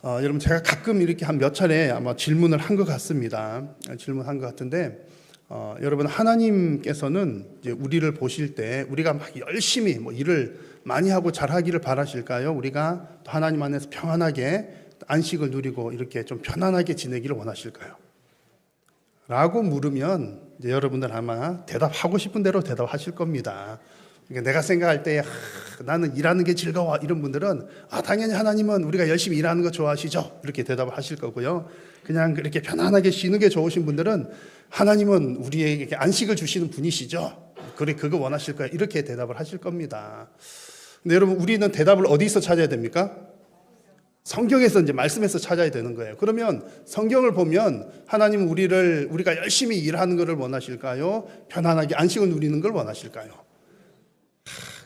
여러분 제가 가끔 이렇게 한 몇 차례 아마 질문을 한 것 같습니다. 질문한 것 같은데 여러분 하나님께서는 이제 우리를 보실 때 우리가 막 열심히 일을 많이 하고 잘하기를 바라실까요? 우리가 또 하나님 안에서 평안하게 안식을 누리고 이렇게 좀 편안하게 지내기를 원하실까요? 라고 물으면 이제 여러분들 아마 대답하고 싶은 대로 대답하실 겁니다. 그러니까 내가 생각할 때 나는 일하는 게 즐거워 이런 분들은 당연히 하나님은 우리가 열심히 일하는 거 좋아하시죠 이렇게 대답을 하실 거고요. 그냥 그렇게 편안하게 쉬는 게 좋으신 분들은 하나님은 우리에게 안식을 주시는 분이시죠, 그래 그거 원하실 거야 이렇게 대답을 하실 겁니다. 근데 여러분 우리는 대답을 어디서 찾아야 됩니까? 성경에서 이제 말씀에서 찾아야 되는 거예요. 그러면 성경을 보면 하나님은 우리가 열심히 일하는 것을 원하실까요? 편안하게 안식을 누리는 걸 원하실까요?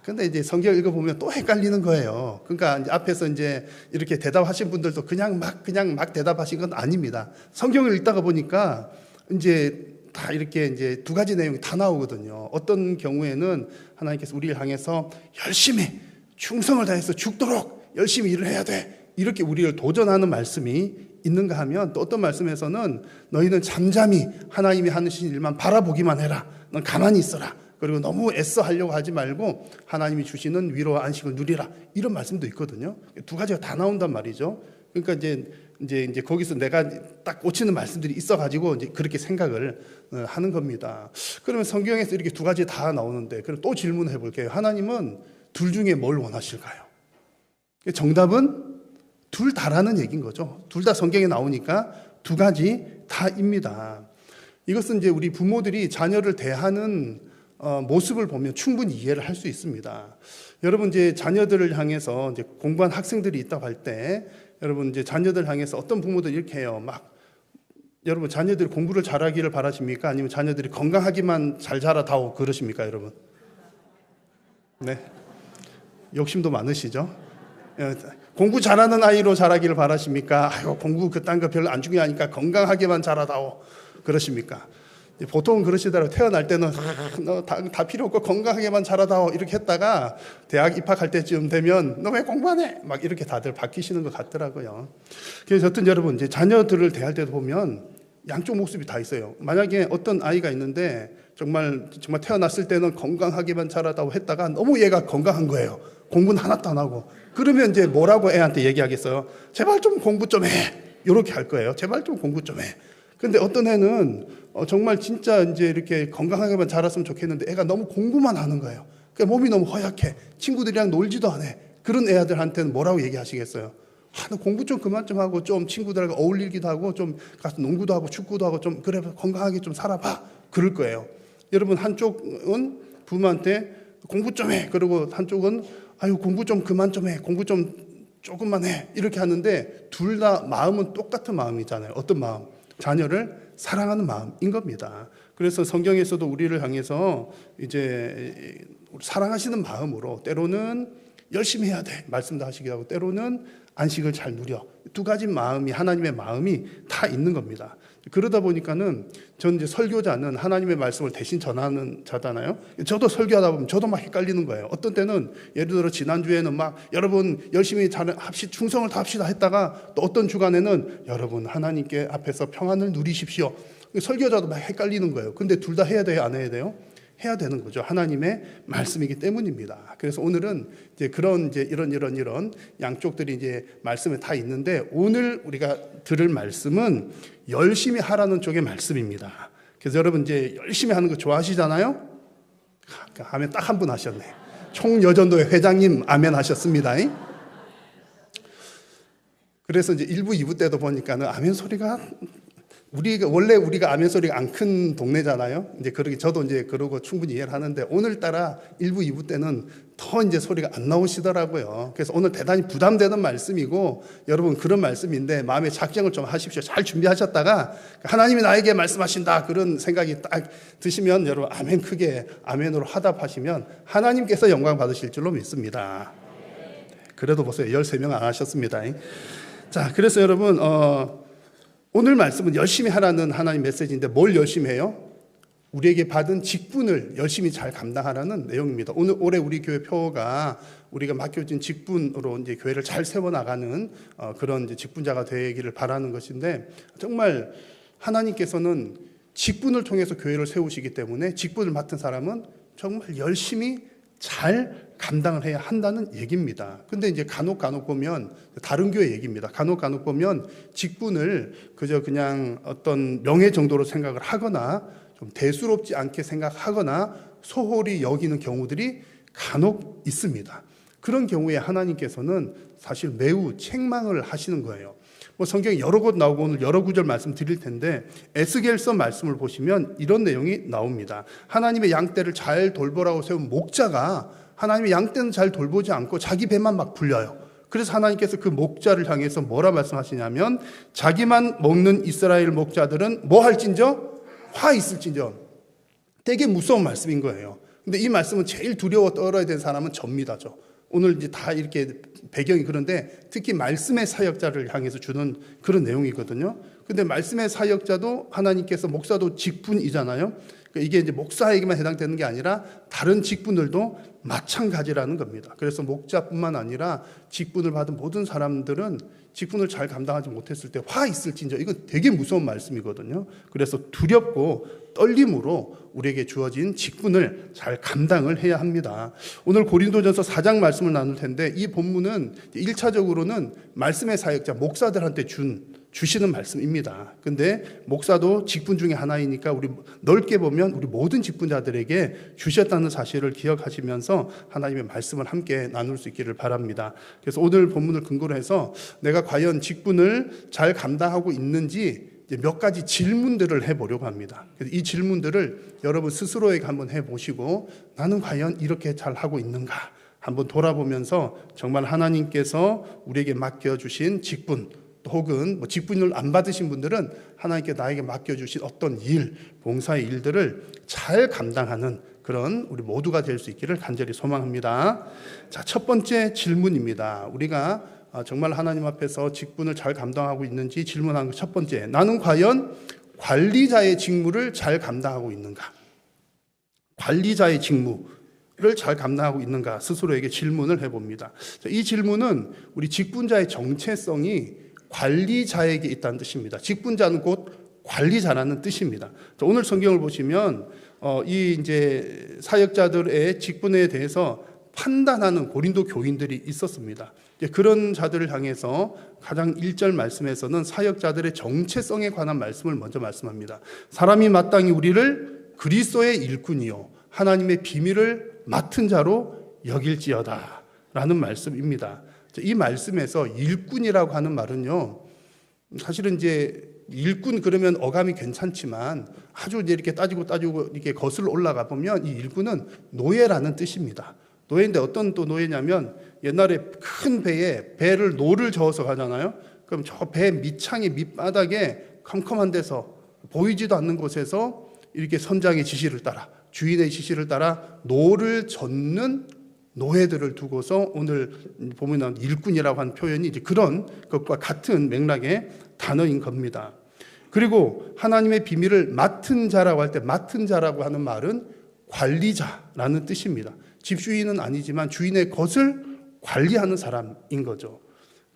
근데 이제 성경 읽어보면 또 헷갈리는 거예요. 그러니까 이제 앞에서 이제 이렇게 대답하신 분들도 그냥 막 대답하신 건 아닙니다. 성경을 읽다가 보니까 이제 다 이렇게 이제 두 가지 내용이 다 나오거든요. 어떤 경우에는 하나님께서 우리를 향해서 열심히 충성을 다해서 죽도록 열심히 일을 해야 돼, 이렇게 우리를 도전하는 말씀이 있는가 하면, 또 어떤 말씀에서는 너희는 잠잠히 하나님이 하시는 일만 바라보기만 해라, 넌 가만히 있어라, 그리고 너무 애써 하려고 하지 말고 하나님이 주시는 위로와 안식을 누리라, 이런 말씀도 있거든요. 두 가지가 다 나온단 말이죠. 그러니까 이제 거기서 내가 딱 꽂히는 말씀들이 있어가지고 이제 그렇게 생각을 하는 겁니다. 그러면 성경에서 이렇게 두 가지 다 나오는데, 그럼 또 질문해 볼게요. 하나님은 둘 중에 뭘 원하실까요? 정답은 둘 다라는 얘기인 거죠. 둘 다 성경에 나오니까 두 가지 다입니다. 이것은 이제 우리 부모들이 자녀를 대하는 모습을 보면 충분히 이해를 할 수 있습니다. 여러분 이제 자녀들을 향해서 이제 공부한 학생들이 있다고 할 때, 여러분 이제 자녀들 향해서 어떤 부모들 이렇게 해요. 여러분 자녀들이 공부를 잘하기를 바라십니까? 아니면 자녀들이 건강하기만 잘 자라다오 그러십니까, 여러분? 네, 욕심도 많으시죠? 공부 잘하는 아이로 자라기를 바라십니까? 공부 그딴 거 별로 안 중요하니까 건강하게만 자라다오 그러십니까? 보통은 그러시더라고요. 태어날 때는 너 다 필요 없고 건강하게만 자라다오 이렇게 했다가 대학 입학할 때쯤 되면 너 왜 공부 안 해? 막 이렇게 다들 바뀌시는 것 같더라고요. 그래서 어떤 여러분 이제 자녀들을 대할 때도 보면 양쪽 모습이 다 있어요. 만약에 어떤 아이가 있는데 정말 태어났을 때는 건강하게만 자라다오 했다가 너무 얘가 건강한 거예요. 공부는 하나도 안 하고. 그러면 이제 뭐라고 애한테 얘기하겠어요? 제발 좀 공부 좀 해. 이렇게 할 거예요. 제발 좀 공부 좀 해. 근데 어떤 애는 정말 진짜 이제 이렇게 건강하게만 자랐으면 좋겠는데 애가 너무 공부만 하는 거예요. 그러니까 몸이 너무 허약해. 친구들이랑 놀지도 안 해. 그런 애들한테는 뭐라고 얘기하시겠어요? 너 공부 좀 그만 좀 하고 좀 친구들하고 어울리기도 하고 좀 가서 농구도 하고 축구도 하고 좀 그래 건강하게 좀 살아봐. 그럴 거예요. 여러분 한쪽은 부모한테 공부 좀 해. 그리고 한쪽은 공부 좀 그만 좀 해. 공부 좀 조금만 해. 이렇게 하는데 둘 다 마음은 똑같은 마음이잖아요. 어떤 마음? 자녀를 사랑하는 마음인 겁니다. 그래서 성경에서도 우리를 향해서 이제 사랑하시는 마음으로 때로는 열심히 해야 돼 말씀도 하시기도 하고, 때로는 안식을 잘 누려, 두 가지 마음이, 하나님의 마음이 다 있는 겁니다. 그러다 보니까는 전 이제 설교자는 하나님의 말씀을 대신 전하는 자잖아요. 저도 설교하다 보면 저도 막 헷갈리는 거예요. 어떤 때는 예를 들어 지난주에는 막 여러분 열심히 충성을 다 합시다 했다가, 또 어떤 주간에는 여러분 하나님께 앞에서 평안을 누리십시오. 설교자도 막 헷갈리는 거예요. 근데 둘 다 해야 돼요, 안 해야 돼요? 해야 되는 거죠. 하나님의 말씀이기 때문입니다. 그래서 오늘은 이제 이런 양쪽들이 이제 말씀에 다 있는데, 오늘 우리가 들을 말씀은 열심히 하라는 쪽의 말씀입니다. 그래서 여러분 이제 열심히 하는 거 좋아하시잖아요? 아멘 딱 한 분 하셨네. 총여전도회 회장님 아멘 하셨습니다. 그래서 이제 1부, 2부 때도 보니까는 아멘 소리가 우리가 아멘 소리가 안 큰 동네잖아요. 이제 그러기 저도 이제 그러고 충분히 이해를 하는데, 오늘따라 1부, 2부 때는 더 이제 소리가 안 나오시더라고요. 그래서 오늘 대단히 부담되는 말씀이고, 여러분 그런 말씀인데 마음에 작정을 좀 하십시오. 잘 준비하셨다가 하나님이 나에게 말씀하신다 그런 생각이 딱 드시면 여러분 아멘 크게 아멘으로 화답하시면 하나님께서 영광 받으실 줄로 믿습니다. 그래도 보세요. 13명 안 하셨습니다. 자, 그래서 여러분 오늘 말씀은 열심히 하라는 하나님 메시지인데 뭘 열심히 해요? 우리에게 받은 직분을 열심히 잘 감당하라는 내용입니다. 올해 우리 교회 표어가 우리가 맡겨진 직분으로 이제 교회를 잘 세워나가는 그런 이제 직분자가 되기를 바라는 것인데, 정말 하나님께서는 직분을 통해서 교회를 세우시기 때문에 직분을 맡은 사람은 정말 열심히 잘 감당을 해야 한다는 얘기입니다. 근데 이제 간혹 보면 다른 교회 얘기입니다. 간혹 보면 직분을 그냥 어떤 명예 정도로 생각을 하거나 좀 대수롭지 않게 생각하거나 소홀히 여기는 경우들이 간혹 있습니다. 그런 경우에 하나님께서는 사실 매우 책망을 하시는 거예요. 성경에 여러 곳 나오고 오늘 여러 구절 말씀 드릴 텐데, 에스겔서 말씀을 보시면 이런 내용이 나옵니다. 하나님의 양떼를 잘 돌보라고 세운 목자가 하나님의 양떼는 잘 돌보지 않고 자기 배만 막 불려요. 그래서 하나님께서 그 목자를 향해서 뭐라 말씀하시냐면, 자기만 먹는 이스라엘 목자들은 뭐 할진저? 화 있을진저. 되게 무서운 말씀인 거예요. 근데 이 말씀은 제일 두려워 떨어야 되는 사람은 접니다. 오늘 이제 다 이렇게 배경이 그런데, 특히 말씀의 사역자를 향해서 주는 그런 내용이거든요. 근데 말씀의 사역자도 하나님께서, 목사도 직분이잖아요. 이게 이제 목사에게만 해당되는 게 아니라 다른 직분들도 마찬가지라는 겁니다. 그래서 목자뿐만 아니라 직분을 받은 모든 사람들은 직분을 잘 감당하지 못했을 때 화 있을진저, 이건 되게 무서운 말씀이거든요. 그래서 두렵고 떨림으로 우리에게 주어진 직분을 잘 감당을 해야 합니다. 오늘 고린도전서 4장 말씀을 나눌 텐데, 이 본문은 1차적으로는 말씀의 사역자 목사들한테 주시는 말씀입니다. 근데 목사도 직분 중에 하나이니까 우리 넓게 보면 우리 모든 직분자들에게 주셨다는 사실을 기억하시면서 하나님의 말씀을 함께 나눌 수 있기를 바랍니다. 그래서 오늘 본문을 근거로 해서 내가 과연 직분을 잘 감당하고 있는지 몇 가지 질문들을 해보려고 합니다. 그래서 이 질문들을 여러분 스스로에게 한번 해보시고, 나는 과연 이렇게 잘 하고 있는가 한번 돌아보면서 정말 하나님께서 우리에게 맡겨주신 직분, 혹은 직분을 안 받으신 분들은 하나님께 나에게 맡겨주신 어떤 일, 봉사의 일들을 잘 감당하는 그런 우리 모두가 될 수 있기를 간절히 소망합니다. 자, 첫 번째 질문입니다. 우리가 정말 하나님 앞에서 직분을 잘 감당하고 있는지 질문하는 것 첫 번째, 나는 과연 관리자의 직무를 잘 감당하고 있는가? 관리자의 직무를 잘 감당하고 있는가? 스스로에게 질문을 해봅니다. 이 질문은 우리 직분자의 정체성이 관리자에게 있다는 뜻입니다. 직분자는 곧 관리자라는 뜻입니다. 오늘 성경을 보시면 이 이제 사역자들의 직분에 대해서 판단하는 고린도 교인들이 있었습니다. 그런 자들을 향해서 가장 1절 말씀에서는 사역자들의 정체성에 관한 말씀을 먼저 말씀합니다. 사람이 마땅히 우리를 그리스도의 일꾼이요 하나님의 비밀을 맡은 자로 여길지어다 라는 말씀입니다. 이 말씀에서 일꾼이라고 하는 말은요, 사실은 이제 일꾼 그러면 어감이 괜찮지만 아주 이제 이렇게 따지고 이렇게 거슬러 올라가 보면 이 일꾼은 노예라는 뜻입니다. 노예인데 어떤 또 노예냐면, 옛날에 큰 배를 노를 저어서 가잖아요. 그럼 저 배 밑창의 밑바닥에 컴컴한 데서 보이지도 않는 곳에서 이렇게 선장의 지시를 따라, 주인의 지시를 따라 노를 젓는 노예들을 두고서 오늘 보면 일꾼이라고 하는 표현이 이제 그런 것과 같은 맥락의 단어인 겁니다. 그리고 하나님의 비밀을 맡은 자라고 할 때, 맡은 자라고 하는 말은 관리자라는 뜻입니다. 집주인은 아니지만 주인의 것을 관리하는 사람인 거죠.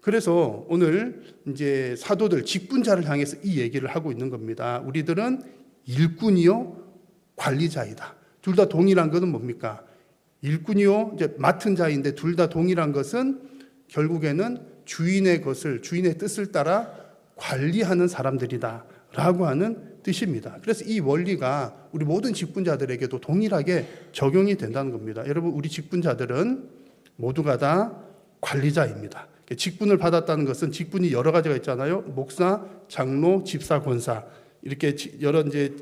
그래서 오늘 이제 사도들, 직분자를 향해서 이 얘기를 하고 있는 겁니다. 우리들은 일꾼이요 관리자이다. 둘 다 동일한 것은 뭡니까? 일꾼이요 이제 맡은 자인데, 둘 다 동일한 것은 결국에는 주인의 것을, 주인의 뜻을 따라 관리하는 사람들이다 라고 하는 뜻입니다. 그래서 이 원리가 우리 모든 직분자들에게도 동일하게 적용이 된다는 겁니다. 여러분, 우리 직분자들은 모두가 다 관리자입니다. 직분을 받았다는 것은 직분이 여러 가지가 있잖아요. 목사, 장로, 집사, 권사, 이렇게 여러 이제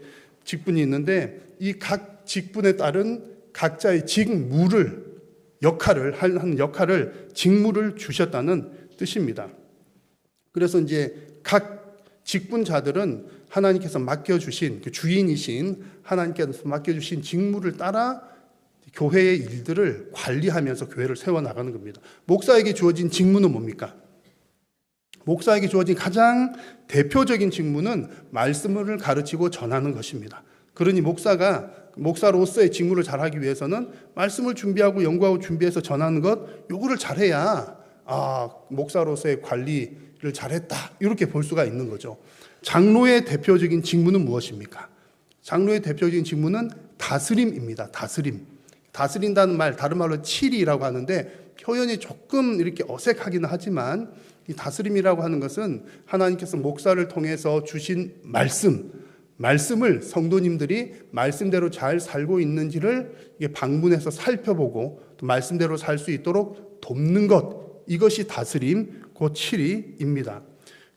직분이 있는데, 이 각 직분에 따른 각자의 직무를, 하는 역할을, 직무를 주셨다는 뜻입니다. 그래서 이제 각 직분자들은 하나님께서 맡겨주신, 그 주인이신 하나님께서 맡겨주신 직무를 따라 교회의 일들을 관리하면서 교회를 세워나가는 겁니다. 목사에게 주어진 직무는 뭡니까? 목사에게 주어진 가장 대표적인 직무는 말씀을 가르치고 전하는 것입니다. 그러니 목사로서의 직무를 잘하기 위해서는 말씀을 준비하고 연구하고 준비해서 전하는 것, 요거를 잘해야 목사로서의 관리를 잘했다, 이렇게 볼 수가 있는 거죠. 장로의 대표적인 직무는 무엇입니까? 장로의 대표적인 직무는 다스림입니다. 다스린다는 말, 다른 말로 칠이라고 하는데 표현이 조금 이렇게 어색하기는 하지만 이 다스림이라고 하는 것은 하나님께서 목사를 통해서 주신 말씀을 성도님들이 말씀대로 잘 살고 있는지를 방문해서 살펴보고 또 말씀대로 살 수 있도록 돕는 것, 이것이 다스림, 곧 칠이입니다.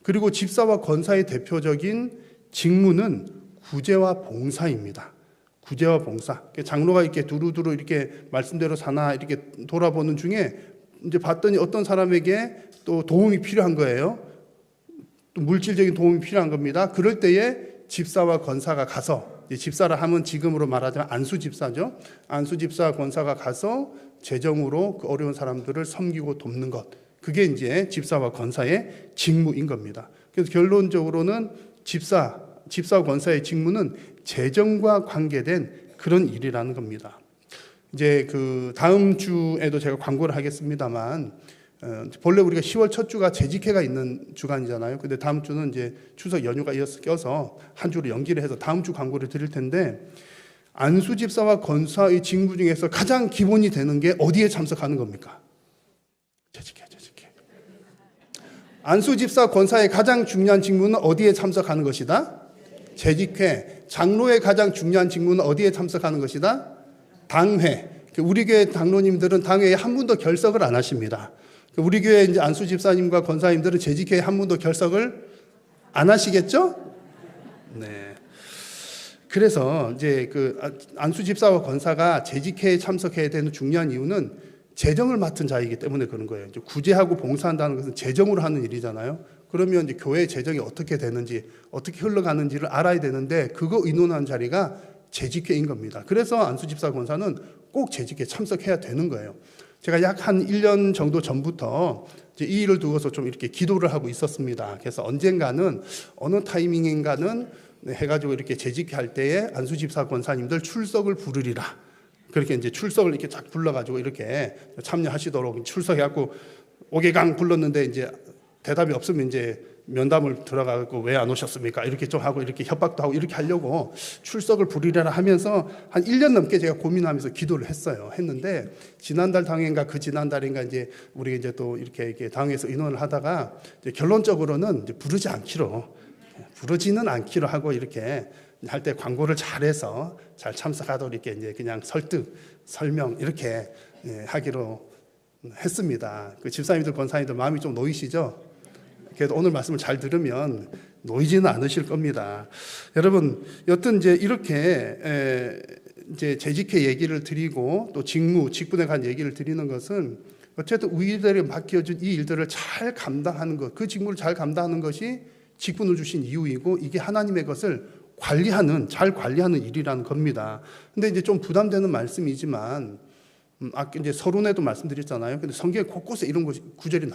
그리고 집사와 권사의 대표적인 직무는 구제와 봉사입니다. 구제와 봉사. 장로가 이렇게 두루두루 이렇게 말씀대로 사나 이렇게 돌아보는 중에 이제 봤더니 어떤 사람에게 또 도움이 필요한 거예요. 또 물질적인 도움이 필요한 겁니다. 그럴 때에 집사와 권사가 가서, 집사라 하면 지금으로 말하자면 안수집사죠. 안수집사 권사가 가서 재정으로 그 어려운 사람들을 섬기고 돕는 것. 그게 이제 집사와 권사의 직무인 겁니다. 그래서 결론적으로는 집사 권사의 직무는 재정과 관계된 그런 일이라는 겁니다. 이제 그 다음 주에도 제가 광고를 하겠습니다만, 본래 우리가 10월 첫 주가 재직회가 있는 주간이잖아요. 근데 다음 주는 이제 추석 연휴가 껴서 한 주로 연기를 해서 다음 주 광고를 드릴 텐데, 안수집사와 권사의 직무 중에서 가장 기본이 되는 게 어디에 참석하는 겁니까? 재직회. 안수집사 권사의 가장 중요한 직무는 어디에 참석하는 것이다? 재직회. 장로의 가장 중요한 직무는 어디에 참석하는 것이다? 당회. 우리 교회 장로님들은 당회에 한 분도 결석을 안 하십니다. 우리 교회 이제 안수집사님과 권사님들은 재직회에 한 분도 결석을 안 하시겠죠? 네. 그래서 이제 그 안수집사와 권사가 재직회에 참석해야 되는 중요한 이유는 재정을 맡은 자이기 때문에 그런 거예요. 이제 구제하고 봉사한다는 것은 재정으로 하는 일이잖아요. 그러면 이제 교회 재정이 어떻게 되는지, 어떻게 흘러가는지를 알아야 되는데 그거 의논하는 자리가 재직회인 겁니다. 그래서 안수집사 권사는 꼭 재직회에 참석해야 되는 거예요. 제가 약 한 1년 정도 전부터 이제 이 일을 두고서 좀 이렇게 기도를 하고 있었습니다. 그래서 언젠가는 어느 타이밍인가는 해가지고 이렇게 재직회 할 때에 안수집사 권사님들 출석을 부르리라. 그렇게 이제 출석을 이렇게 쫙 불러가지고 이렇게 참여하시도록 출석해갖고 5개강 불렀는데 이제 대답이 없으면 이제 면담을 들어가고 왜 안 오셨습니까? 이렇게 좀 하고 이렇게 협박도 하고 이렇게 하려고 출석을 부리려라 하면서 한 1년 넘게 제가 고민하면서 기도를 했는데 지난달 당회인가 그 지난달인가 이제 우리 이제 또 이렇게 당회에서 의논을 하다가 이제 결론적으로는 이제 부르지는 않기로 하고 이렇게 할 때 광고를 잘해서 잘 참석하도록 이렇게 이제 그냥 설명 이렇게 하기로 했습니다. 그 집사님들 권사님들 마음이 좀 놓이시죠? 그래도 오늘 말씀을 잘 들으면 놓이지는 않으실 겁니다. 여러분, 여튼 이제 이렇게 이제 재직회 얘기를 드리고 또 직분에 관한 얘기를 드리는 것은 어쨌든 우리들이 맡겨준 이 일들을 잘 감당하는 것, 그 직무를 잘 감당하는 것이 직분을 주신 이유이고 이게 하나님의 것을 잘 관리하는 일이라는 겁니다. 근데 이제 좀 부담되는 말씀이지만, 아까 이제 서론에도 말씀드렸잖아요. 근데 성경에 곳곳에 이런 구절이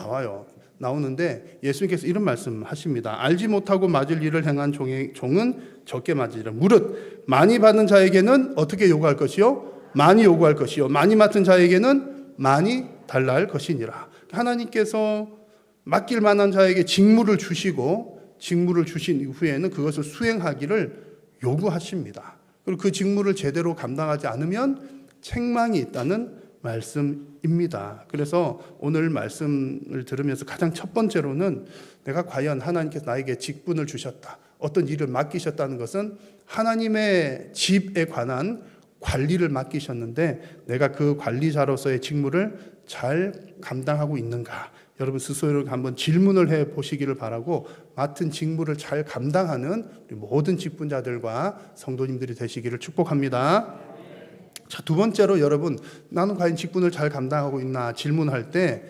나오는데 예수님께서 이런 말씀 하십니다. 알지 못하고 맞을 일을 행한 종은 적게 맞으리라. 무릇 많이 받은 자에게는 어떻게 요구할 것이요? 많이 요구할 것이요. 많이 맡은 자에게는 많이 달라 할 것이니라. 하나님께서 맡길 만한 자에게 직무를 주시고 직무를 주신 이후에는 그것을 수행하기를 요구하십니다. 그리고 그 직무를 제대로 감당하지 않으면 책망이 있다는 말씀입니다. 그래서 오늘 말씀을 들으면서 가장 첫 번째로는 내가 과연 하나님께서 나에게 직분을 주셨다, 어떤 일을 맡기셨다는 것은 하나님의 집에 관한 관리를 맡기셨는데 내가 그 관리자로서의 직무를 잘 감당하고 있는가? 여러분 스스로 한번 질문을 해 보시기를 바라고 맡은 직무를 잘 감당하는 우리 모든 직분자들과 성도님들이 되시기를 축복합니다. 자, 두 번째로 여러분, 나는 과연 직분을 잘 감당하고 있나 질문할 때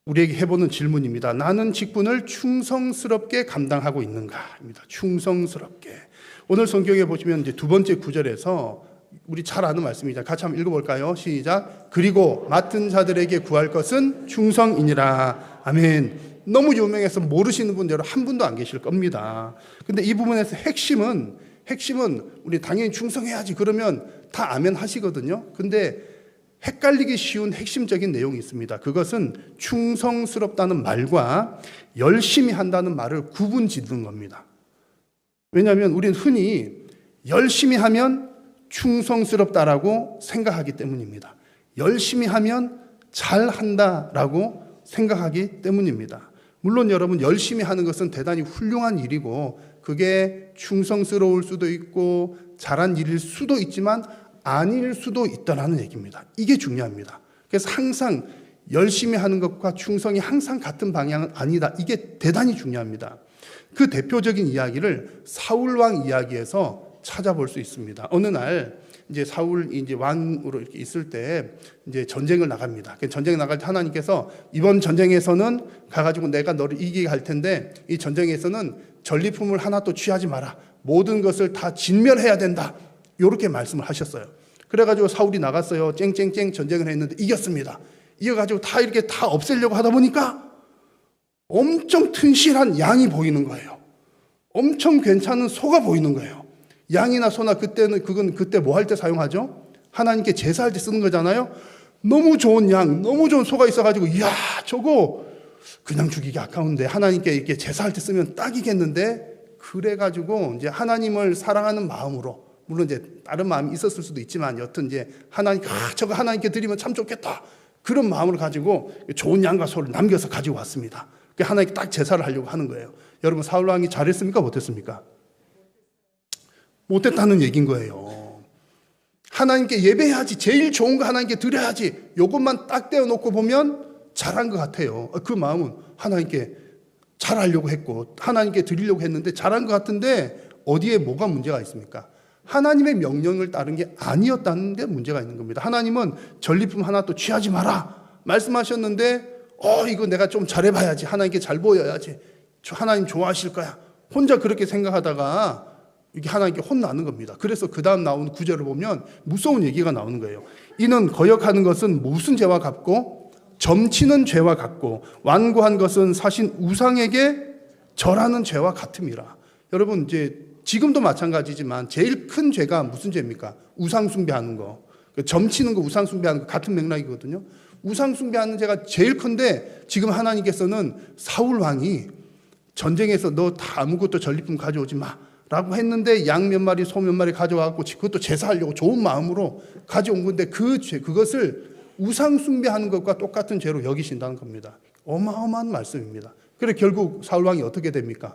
우리에게 해보는 질문입니다. 나는 직분을 충성스럽게 감당하고 있는가입니다. 충성스럽게. 오늘 성경에 보시면 이제 두 번째 구절에서 우리 잘 아는 말씀이죠. 같이 한번 읽어볼까요? 시작. 그리고 맡은 자들에게 구할 것은 충성이니라. 아멘. 너무 유명해서 모르시는 분들 한 분도 안 계실 겁니다. 근데 이 부분에서 핵심은 핵심은 우리 당연히 충성해야지 그러면 다 아멘 하시거든요. 근데 헷갈리기 쉬운 핵심적인 내용이 있습니다. 그것은 충성스럽다는 말과 열심히 한다는 말을 구분 짓는 겁니다. 왜냐하면 우리는 흔히 열심히 하면 충성스럽다라고 생각하기 때문입니다. 열심히 하면 잘한다라고 생각하기 때문입니다. 물론 여러분, 열심히 하는 것은 대단히 훌륭한 일이고 그게 충성스러울 수도 있고 잘한 일일 수도 있지만 아닐 수도 있다라는 얘기입니다. 이게 중요합니다. 그래서 항상 열심히 하는 것과 충성이 항상 같은 방향은 아니다. 이게 대단히 중요합니다. 그 대표적인 이야기를 사울왕 이야기에서 찾아볼 수 있습니다. 어느 날 이제 사울이 이제 왕으로 이렇게 있을 때 이제 전쟁을 나갑니다. 전쟁에 나갈 때 하나님께서 이번 전쟁에서는 가가지고 내가 너를 이기게 할 텐데 이 전쟁에서는 전리품을 하나도 취하지 마라. 모든 것을 다 진멸해야 된다. 이렇게 말씀을 하셨어요. 그래가지고 사울이 나갔어요. 쨍쨍쨍 전쟁을 했는데 이겼습니다. 이겨가지고 다 이렇게 다 없애려고 하다 보니까 엄청 튼실한 양이 보이는 거예요. 엄청 괜찮은 소가 보이는 거예요. 양이나 소나 그때는 그때 뭐 할 때 사용하죠? 하나님께 제사할 때 쓰는 거잖아요. 너무 좋은 양, 너무 좋은 소가 있어가지고 이야 저거 그냥 죽이기 아까운데 하나님께 이렇게 제사할 때 쓰면 딱이겠는데 그래가지고 이제 하나님을 사랑하는 마음으로 물론 이제 다른 마음이 있었을 수도 있지만 여튼 이제 저거 하나님께 드리면 참 좋겠다 그런 마음을 가지고 좋은 양과 소를 남겨서 가지고 왔습니다. 하나님께 딱 제사를 하려고 하는 거예요. 여러분 사울 왕이 잘했습니까? 못했습니까? 못했다는 얘기인 거예요. 하나님께 예배해야지. 제일 좋은 거 하나님께 드려야지. 이것만 딱 떼어놓고 보면 잘한 것 같아요. 그 마음은 하나님께 잘하려고 했고 하나님께 드리려고 했는데 잘한 것 같은데 어디에 뭐가 문제가 있습니까? 하나님의 명령을 따른 게 아니었다는 게 문제가 있는 겁니다. 하나님은 전리품 하나도 취하지 마라 말씀하셨는데 이거 내가 좀 잘해봐야지. 하나님께 잘 보여야지. 하나님 좋아하실 거야. 혼자 그렇게 생각하다가 이게 하나님께 혼나는 겁니다. 그래서 그 다음 나온 구절을 보면 무서운 얘기가 나오는 거예요. 이는 거역하는 것은 무슨 죄와 같고 점치는 죄와 같고 완고한 것은 사신 우상에게 절하는 죄와 같음이라. 여러분 이제 지금도 마찬가지지만 제일 큰 죄가 무슨 죄입니까? 우상 숭배하는 거. 점치는 거, 우상 숭배하는 거 같은 맥락이거든요. 우상 숭배하는 죄가 제일 큰데 지금 하나님께서는 사울 왕이 전쟁에서 너 다 아무것도 전리품 가져오지 마 라고 했는데 양 몇 마리, 소 몇 마리 가져와갖고 그것도 제사하려고 좋은 마음으로 가져온 건데 그것을 우상 숭배하는 것과 똑같은 죄로 여기신다는 겁니다. 어마어마한 말씀입니다. 그래 결국 사울 왕이 어떻게 됩니까?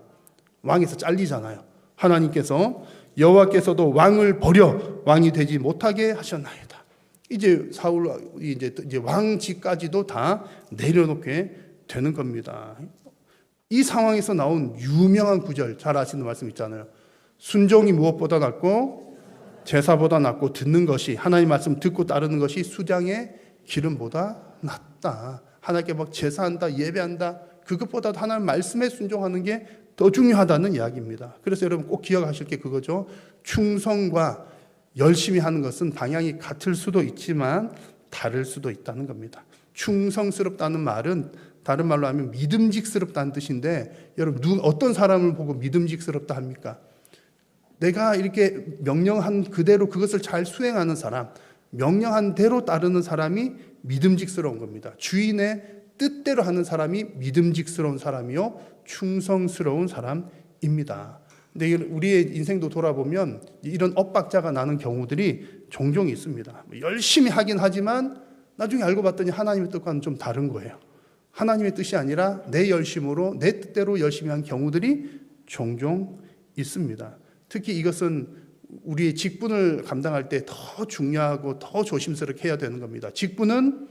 왕에서 잘리잖아요. 하나님께서 여호와께서도 왕을 버려 왕이 되지 못하게 하셨나이다. 이제 사울이 이제 왕직까지도 다 내려놓게 되는 겁니다. 이 상황에서 나온 유명한 구절 잘 아시는 말씀 있잖아요. 순종이 무엇보다 낫고 제사보다 낫고 듣는 것이 하나님 말씀 듣고 따르는 것이 수장의 기름보다 낫다. 하나님께 막 제사한다 예배한다 그것보다도 하나님 말씀에 순종하는 게 더 중요하다는 이야기입니다. 그래서 여러분 꼭 기억하실 게 그거죠. 충성과 열심히 하는 것은 방향이 같을 수도 있지만 다를 수도 있다는 겁니다. 충성스럽다는 말은 다른 말로 하면 믿음직스럽다는 뜻인데 여러분 어떤 사람을 보고 믿음직스럽다 합니까? 내가 이렇게 명령한 그대로 그것을 잘 수행하는 사람, 명령한 대로 따르는 사람이 믿음직스러운 겁니다. 주인의 뜻대로 하는 사람이 믿음직스러운 사람이요 충성스러운 사람입니다. 근데 우리의 인생도 돌아보면 이런 엇박자가 나는 경우들이 종종 있습니다. 열심히 하긴 하지만 나중에 알고 봤더니 하나님의 뜻과는 좀 다른 거예요. 하나님의 뜻이 아니라 내 열심으로 내 뜻대로 열심히 한 경우들이 종종 있습니다. 특히 이것은 우리의 직분을 감당할 때 더 중요하고 더 조심스럽게 해야 되는 겁니다. 직분은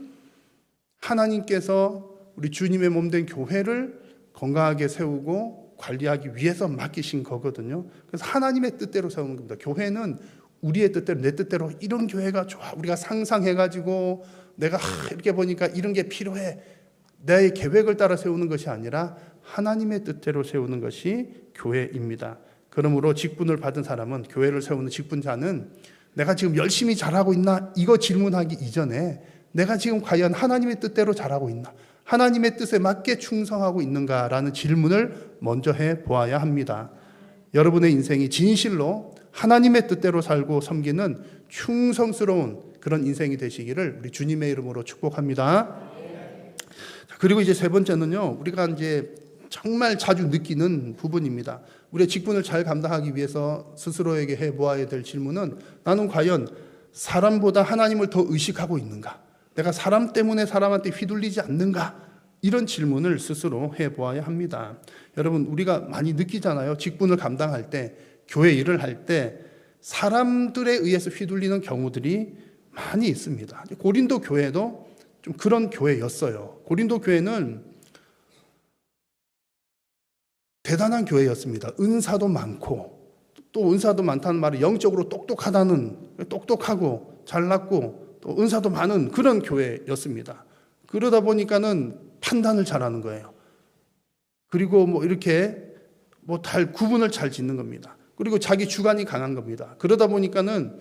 하나님께서 우리 주님의 몸된 교회를 건강하게 세우고 관리하기 위해서 맡기신 거거든요. 그래서 하나님의 뜻대로 세우는 겁니다. 교회는 우리의 뜻대로 내 뜻대로 이런 교회가 좋아 우리가 상상해가지고 내가 이렇게 보니까 이런 게 필요해 내 계획을 따라 세우는 것이 아니라 하나님의 뜻대로 세우는 것이 교회입니다. 그러므로 직분을 받은 사람은 교회를 세우는 직분자는 내가 지금 열심히 잘하고 있나 이거 질문하기 이전에 내가 지금 과연 하나님의 뜻대로 잘하고 있나 하나님의 뜻에 맞게 충성하고 있는가라는 질문을 먼저 해보아야 합니다. 여러분의 인생이 진실로 하나님의 뜻대로 살고 섬기는 충성스러운 그런 인생이 되시기를 우리 주님의 이름으로 축복합니다. 그리고 이제 세 번째는요, 우리가 이제 정말 자주 느끼는 부분입니다. 우리의 직분을 잘 감당하기 위해서 스스로에게 해보아야 될 질문은, 나는 과연 사람보다 하나님을 더 의식하고 있는가? 내가 사람 때문에 사람한테 휘둘리지 않는가? 이런 질문을 스스로 해보아야 합니다. 여러분, 우리가 많이 느끼잖아요. 직분을 감당할 때, 교회 일을 할 때 사람들에 의해서 휘둘리는 경우들이 많이 있습니다. 고린도 교회도 좀 그런 교회였어요. 고린도 교회는 대단한 교회였습니다. 은사도 많고, 또 은사도 많다는 말은 영적으로 똑똑하고 잘났고 또 은사도 많은 그런 교회였습니다. 그러다 보니까는 판단을 잘하는 거예요. 그리고 뭐 이렇게 구분을 잘 짓는 겁니다. 그리고 자기 주관이 강한 겁니다. 그러다 보니까는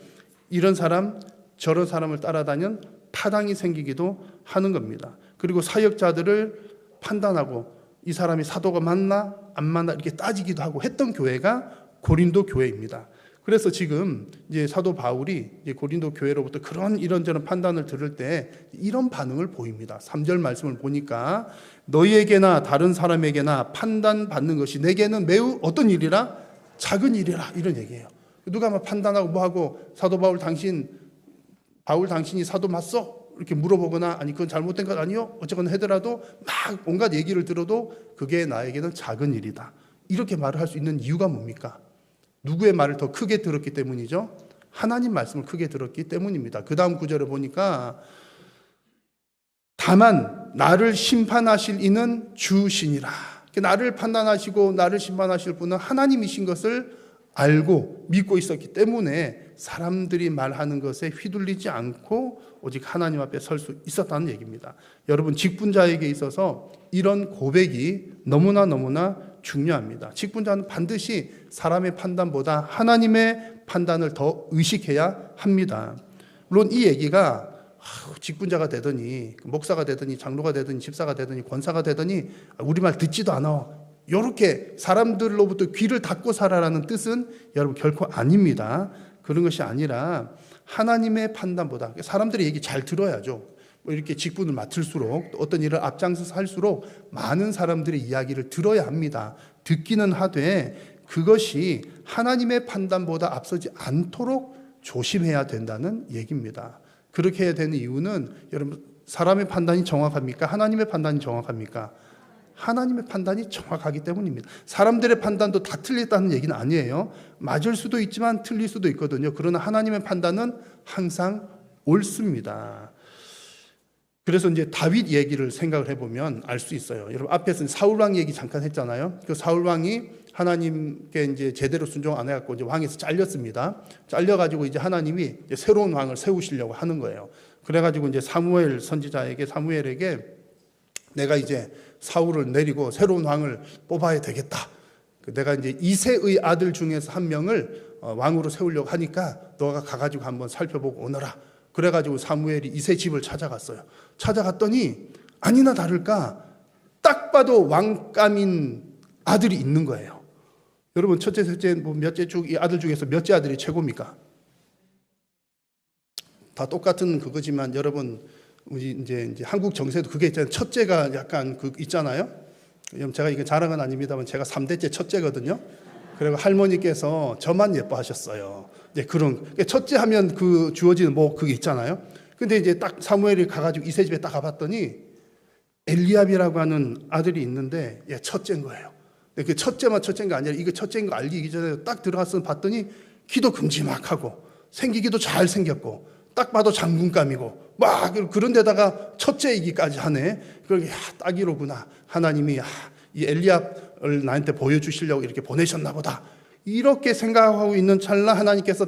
이런 사람 저런 사람을 따라다니는 파당이 생기기도 하는 겁니다. 그리고 사역자들을 판단하고 이 사람이 사도가 맞나 안 맞나 이렇게 따지기도 하고 했던 교회가 고린도 교회입니다. 그래서 지금 이제 사도 바울이 이제 고린도 교회로부터 그런 이런저런 판단을 들을 때 이런 반응을 보입니다. 3절 말씀을 보니까 너희에게나 다른 사람에게나 판단받는 것이 내게는 매우 어떤 일이라? 작은 일이라, 이런 얘기예요. 누가 막 판단하고 뭐하고 사도 당신이 사도 맞소? 이렇게 물어보거나 아니 그건 잘못된 것 아니요? 어쨌거나 하더라도 막 온갖 얘기를 들어도 그게 나에게는 작은 일이다, 이렇게 말을 할 수 있는 이유가 뭡니까? 누구의 말을 더 크게 들었기 때문이죠? 하나님 말씀을 크게 들었기 때문입니다. 그 다음 구절을 보니까 다만 나를 심판하실 이는 주시니라. 나를 판단하시고 나를 심판하실 분은 하나님이신 것을 알고 믿고 있었기 때문에 사람들이 말하는 것에 휘둘리지 않고 오직 하나님 앞에 설 수 있었다는 얘기입니다. 여러분, 직분자에게 있어서 이런 고백이 너무나 중요합니다. 직분자는 반드시 사람의 판단보다 하나님의 판단을 더 의식해야 합니다. 물론 이 얘기가 직분자가 되더니 목사가 되더니 장로가 되더니 집사가 되더니 권사가 되더니 우리 말 듣지도 않아, 이렇게 사람들로부터 귀를 닫고 살아라는 뜻은 여러분 결코 아닙니다. 그런 것이 아니라 하나님의 판단보다, 사람들의 얘기 잘 들어야죠. 이렇게 직분을 맡을수록 어떤 일을 앞장서서 할수록 많은 사람들의 이야기를 들어야 합니다. 듣기는 하되 그것이 하나님의 판단보다 앞서지 않도록 조심해야 된다는 얘기입니다. 그렇게 해야 되는 이유는 여러분, 사람의 판단이 정확합니까? 하나님의 판단이 정확합니까? 하나님의 판단이 정확하기 때문입니다. 사람들의 판단도 다 틀렸다는 얘기는 아니에요. 맞을 수도 있지만 틀릴 수도 있거든요. 그러나 하나님의 판단은 항상 옳습니다. 그래서 이제 다윗 얘기를 생각을 해보면 알 수 있어요. 여러분, 앞에서 사울왕 얘기 잠깐 했잖아요. 그 사울왕이 하나님께 이제 제대로 순종 안 해갖고 이제 왕에서 잘렸습니다. 잘려가지고 이제 하나님이 이제 새로운 왕을 세우시려고 하는 거예요. 그래가지고 이제 사무엘에게 내가 이제 사울을 내리고 새로운 왕을 뽑아야 되겠다. 내가 이제 이새의 아들 중에서 한 명을 왕으로 세우려고 하니까 너가 가가지고 한번 살펴보고 오너라. 그래가지고 사무엘이 이새 집을 찾아갔어요. 찾아갔더니 아니나 다를까 딱 봐도 왕감인 아들이 있는 거예요. 여러분, 첫째, 셋째, 몇째 쭉 이 아들 중에서 몇째 아들이 최고입니까? 다 똑같은 그거지만 여러분, 우리 이제 한국 정세도 그게 있잖아요. 첫째가 약간 있잖아요. 제가 이게 자랑은 아닙니다만 제가 3대째 첫째거든요. 그리고 할머니께서 저만 예뻐하셨어요. 이제 그런 첫째 하면 그 주어지는 그게 있잖아요. 근데 이제 딱 사무엘이 가가지고 이새 집에 딱 가봤더니 엘리압이라고 하는 아들이 있는데 얘 첫째인 거예요. 근데 그 첫째만 첫째인 거 아니라 이거 첫째인 거 알기 전에 딱 들어가서 봤더니 키도 큼지막하고 생기기도 잘 생겼고 딱 봐도 장군감이고 막 그런 데다가 첫째이기까지 하네. 그러게 딱이로구나. 하나님이 이 엘리압을 나한테 보여주시려고 이렇게 보내셨나 보다. 이렇게 생각하고 있는 찰나 하나님께서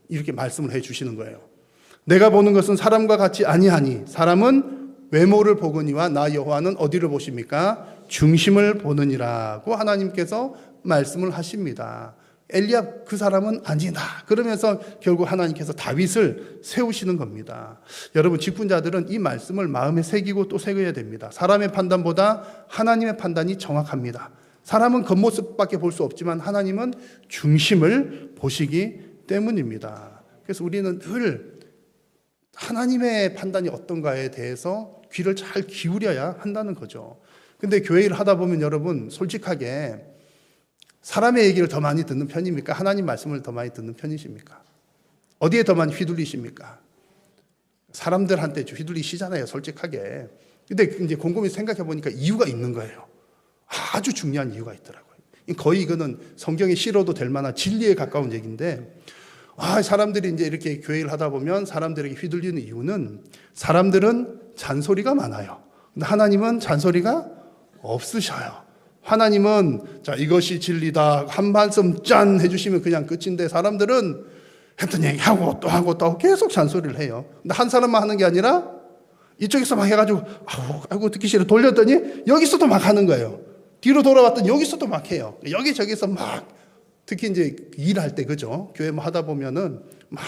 이렇게 말씀을 해주시는 거예요. 내가 보는 것은 사람과 같이 아니하니 사람은 외모를 보거니와 나 여호와는 어디를 보십니까? 중심을 보느니라고 하나님께서 말씀을 하십니다. 엘리압 그 사람은 아니다. 그러면서 결국 하나님께서 다윗을 세우시는 겁니다. 여러분, 직분자들은 이 말씀을 마음에 새기고 또 새겨야 됩니다. 사람의 판단보다 하나님의 판단이 정확합니다. 사람은 겉모습밖에 볼 수 없지만 하나님은 중심을 보시기 때문입니다. 그래서 우리는 늘 하나님의 판단이 어떤가에 대해서 귀를 잘 기울여야 한다는 거죠. 근데 교회 일을 하다 보면 여러분 솔직하게 사람의 얘기를 더 많이 듣는 편입니까? 하나님 말씀을 더 많이 듣는 편이십니까? 어디에 더 많이 휘둘리십니까? 사람들한테 휘둘리시잖아요, 솔직하게. 근데 이제 곰곰이 생각해 보니까 이유가 있는 거예요. 아주 중요한 이유가 있더라고요. 거의 이거는 성경에 실어도 될 만한 진리에 가까운 얘기인데, 사람들이 이제 이렇게 교회를 하다 보면 사람들에게 휘둘리는 이유는 사람들은 잔소리가 많아요. 근데 하나님은 잔소리가 없으셔요. 하나님은 자, 이것이 진리다. 한 말씀 짠 해주시면 그냥 끝인데 사람들은 했던 얘기하고 또 하고 또 하고 계속 잔소리를 해요. 근데 한 사람만 하는 게 아니라 이쪽에서 막 해가지고 아이고 듣기 싫어 돌렸더니 여기서도 막 하는 거예요. 뒤로 돌아왔더니 여기서도 막 해요. 여기저기서 막 특히 이제 일할 때 그죠? 교회 뭐 하다 보면은 막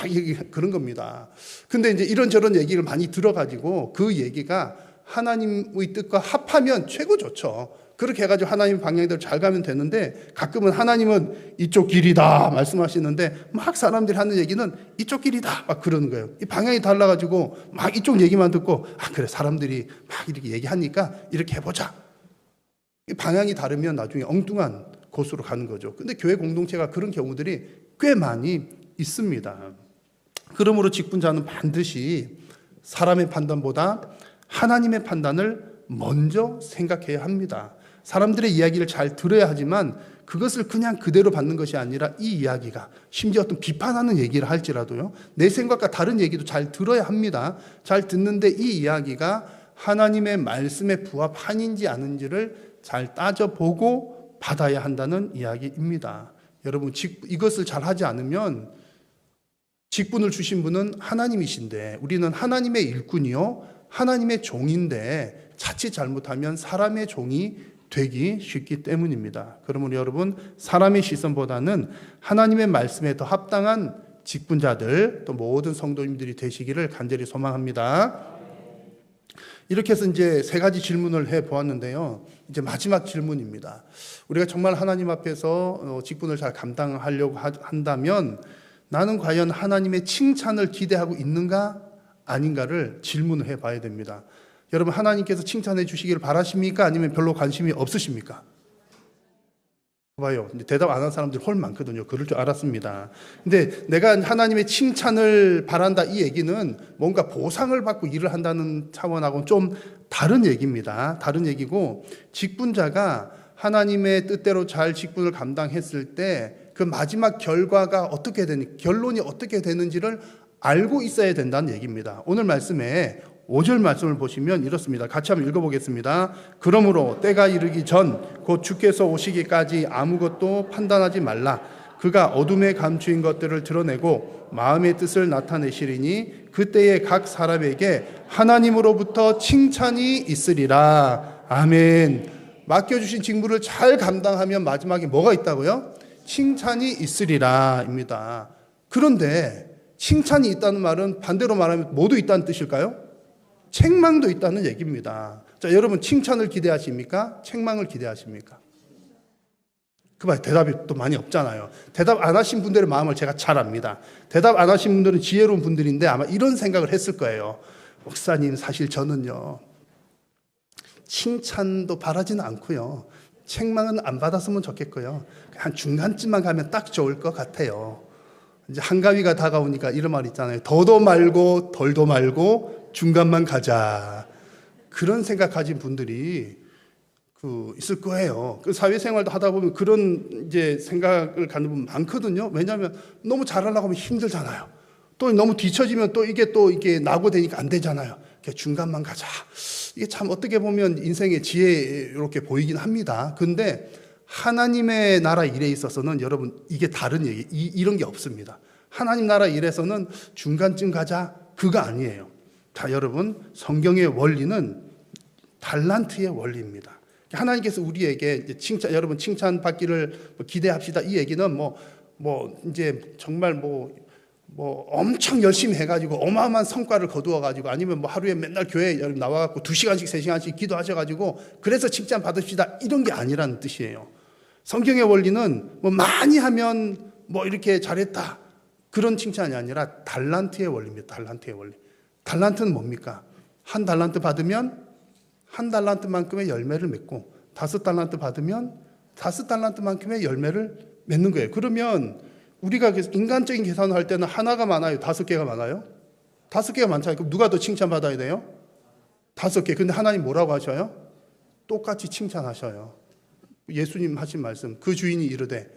그런 겁니다. 근데 이제 이런저런 얘기를 많이 들어가지고 그 얘기가 하나님의 뜻과 합하면 최고 좋죠. 그렇게 해가지고 하나님 방향대로 잘 가면 되는데 가끔은 하나님은 이쪽 길이다 말씀하시는데 막 사람들이 하는 얘기는 이쪽 길이다 막 그러는 거예요. 이 방향이 달라가지고 막 이쪽 얘기만 듣고 그래 사람들이 막 이렇게 얘기하니까 이렇게 해보자. 이 방향이 다르면 나중에 엉뚱한 곳으로 가는 거죠. 근데 교회 공동체가 그런 경우들이 꽤 많이 있습니다. 그러므로 직분자는 반드시 사람의 판단보다 하나님의 판단을 먼저 생각해야 합니다. 사람들의 이야기를 잘 들어야 하지만 그것을 그냥 그대로 받는 것이 아니라 이 이야기가 심지어 어떤 비판하는 얘기를 할지라도요, 내 생각과 다른 얘기도 잘 들어야 합니다. 잘 듣는데 이 이야기가 하나님의 말씀에 부합하는지 아닌지를 잘 따져보고 받아야 한다는 이야기입니다. 여러분, 이것을 잘 하지 않으면 직분을 주신 분은 하나님이신데 우리는 하나님의 일꾼이요 하나님의 종인데 자칫 잘못하면 사람의 종이 되기 쉽기 때문입니다. 그러므로 여러분, 사람의 시선보다는 하나님의 말씀에 더 합당한 직분자들 또 모든 성도님들이 되시기를 간절히 소망합니다. 이렇게 해서 이제 세 가지 질문을 해 보았는데요. 이제 마지막 질문입니다. 우리가 정말 하나님 앞에서 직분을 잘 감당하려고 한다면 나는 과연 하나님의 칭찬을 기대하고 있는가 아닌가를 질문을 해 봐야 됩니다. 여러분, 하나님께서 칭찬해 주시기를 바라십니까? 아니면 별로 관심이 없으십니까? 봐요. 대답 안 한 사람들이 헐 많거든요. 그럴 줄 알았습니다. 근데 내가 하나님의 칭찬을 바란다 이 얘기는 뭔가 보상을 받고 일을 한다는 차원하고는 좀 다른 얘기입니다. 다른 얘기고, 직분자가 하나님의 뜻대로 잘 직분을 감당했을 때 그 마지막 결과가 어떻게 되는, 결론이 어떻게 되는지를 알고 있어야 된다는 얘기입니다. 오늘 말씀에 5절 말씀을 보시면 이렇습니다. 같이 한번 읽어보겠습니다. 그러므로 때가 이르기 전 곧 주께서 오시기까지 아무것도 판단하지 말라. 그가 어둠에 감추인 것들을 드러내고 마음의 뜻을 나타내시리니 그때에 각 사람에게 하나님으로부터 칭찬이 있으리라. 아멘. 맡겨주신 직무를 잘 감당하면 마지막에 뭐가 있다고요? 칭찬이 있으리라 입니다. 그런데 칭찬이 있다는 말은 반대로 말하면 뭐도 있다는 뜻일까요? 책망도 있다는 얘기입니다. 자, 여러분, 칭찬을 기대하십니까? 책망을 기대하십니까? 그 말 대답이 또 많이 없잖아요. 대답 안 하신 분들의 마음을 제가 잘 압니다. 대답 안 하신 분들은 지혜로운 분들인데 아마 이런 생각을 했을 거예요. 목사님, 사실 저는요, 칭찬도 바라지는 않고요, 책망은 안 받았으면 좋겠고요, 한 중간쯤만 가면 딱 좋을 것 같아요. 이제 한가위가 다가오니까 이런 말 있잖아요. 더도 말고 덜도 말고 중간만 가자. 그런 생각 가진 분들이 있을 거예요. 그 사회생활도 하다 보면 그런 이제 생각을 갖는 분 많거든요. 왜냐하면 너무 잘하려고 하면 힘들잖아요. 또 너무 뒤처지면 또 이게 나고 되니까 안 되잖아요. 중간만 가자. 이게 참 어떻게 보면 인생의 지혜 이렇게 보이긴 합니다. 근데 하나님의 나라 일에 있어서는 여러분, 이게 다른 얘기, 이런 게 없습니다. 하나님 나라 일에서는 중간쯤 가자, 그거 아니에요. 자, 여러분, 성경의 원리는 달란트의 원리입니다. 하나님께서 우리에게 여러분 칭찬 받기를 기대합시다. 이 얘기는 이제 정말 엄청 열심히 해가지고 어마어마한 성과를 거두어가지고 아니면 하루에 맨날 교회 나와갖고 2시간씩 3시간씩 기도하셔가지고 그래서 칭찬 받읍시다, 이런 게 아니라는 뜻이에요. 성경의 원리는 뭐 많이 하면 뭐 이렇게 잘했다, 그런 칭찬이 아니라 달란트의 원리입니다. 달란트의 원리. 달란트는 뭡니까? 한 달란트 받으면 한 달란트만큼의 열매를 맺고, 5달란트 받으면 5달란트만큼의 열매를 맺는 거예요. 그러면 우리가 인간적인 계산을 할 때는 하나가 많아요, 5개가 많아요? 5개가 많잖아요. 그럼 누가 더 칭찬받아야 돼요? 5개. 근데 하나님 뭐라고 하셔요? 똑같이 칭찬하셔요. 예수님 하신 말씀, 그 주인이 이르되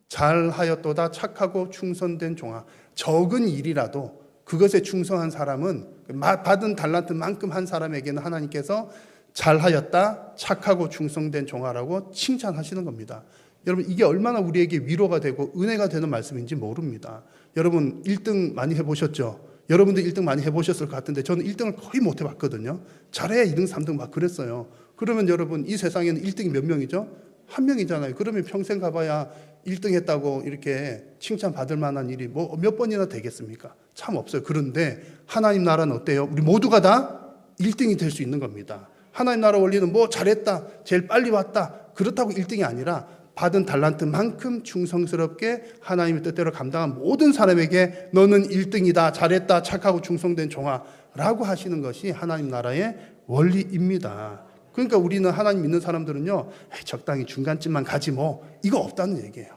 잘하였도다 착하고 충성된 종아. 적은 일이라도 그것에 충성한 사람은, 받은 달란트만큼 한 사람에게는 하나님께서 잘하였다 착하고 충성된 종아라고 칭찬하시는 겁니다. 여러분, 이게 얼마나 우리에게 위로가 되고 은혜가 되는 말씀인지 모릅니다. 여러분 1등 많이 해보셨죠? 여러분도 1등 많이 해보셨을 것 같은데 저는 1등을 거의 못 해봤거든요. 잘해야 2등 3등 막 그랬어요. 그러면 여러분, 이 세상에는 1등이 몇 명이죠? 한 명이잖아요. 그러면 평생 가봐야 1등 했다고 이렇게 칭찬받을 만한 일이 뭐 몇 번이나 되겠습니까? 참 없어요. 그런데 하나님 나라는 어때요? 우리 모두가 다 1등이 될 수 있는 겁니다. 하나님 나라 원리는 뭐 잘했다, 제일 빨리 왔다, 그렇다고 1등이 아니라 받은 달란트만큼 충성스럽게 하나님의 뜻대로 감당한 모든 사람에게 너는 1등이다, 잘했다, 착하고 충성된 종아라고 하시는 것이 하나님 나라의 원리입니다. 그러니까 우리는 하나님 믿는 사람들은요, 적당히 중간쯤만 가지 뭐, 이거 없다는 얘기예요.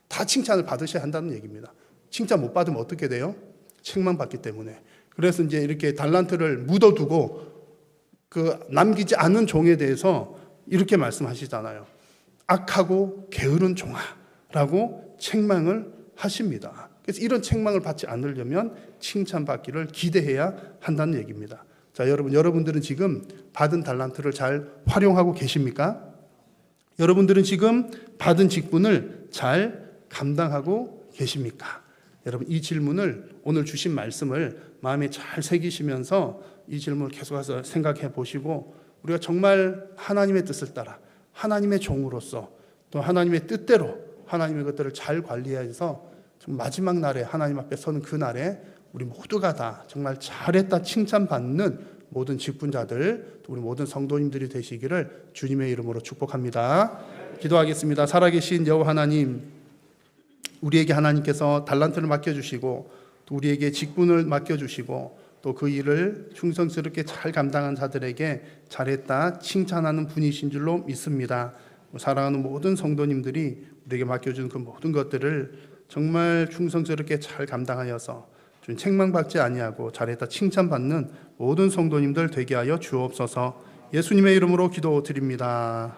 다 칭찬을 받으셔야 한다는 얘기입니다. 칭찬 못 받으면 어떻게 돼요? 책망받기 때문에. 그래서 이제 이렇게 달란트를 묻어두고 그 남기지 않은 종에 대해서 이렇게 말씀하시잖아요. 악하고 게으른 종아라고 책망을 하십니다. 그래서 이런 책망을 받지 않으려면 칭찬받기를 기대해야 한다는 얘기입니다. 자, 여러분들은 지금 받은 달란트를 잘 활용하고 계십니까? 여러분들은 지금 받은 직분을 잘 감당하고 계십니까? 여러분, 이 질문을, 오늘 주신 말씀을 마음에 잘 새기시면서 이 질문을 계속해서 생각해 보시고, 우리가 정말 하나님의 뜻을 따라 하나님의 종으로서 또 하나님의 뜻대로 하나님의 것들을 잘 관리해서 마지막 날에 하나님 앞에 서는 그 날에 우리 모두가 다 정말 잘했다 칭찬받는 모든 직분자들, 또 우리 모든 성도님들이 되시기를 주님의 이름으로 축복합니다. 기도하겠습니다. 살아계신 여호와 하나님, 우리에게 하나님께서 달란트를 맡겨주시고 또 우리에게 직분을 맡겨주시고 또 그 일을 충성스럽게 잘 감당한 자들에게 잘했다 칭찬하는 분이신 줄로 믿습니다. 사랑하는 모든 성도님들이 우리에게 맡겨준 그 모든 것들을 정말 충성스럽게 잘 감당하여서 책망받지 아니하고 잘했다 칭찬받는 모든 성도님들 되게 하여 주옵소서. 예수님의 이름으로 기도드립니다.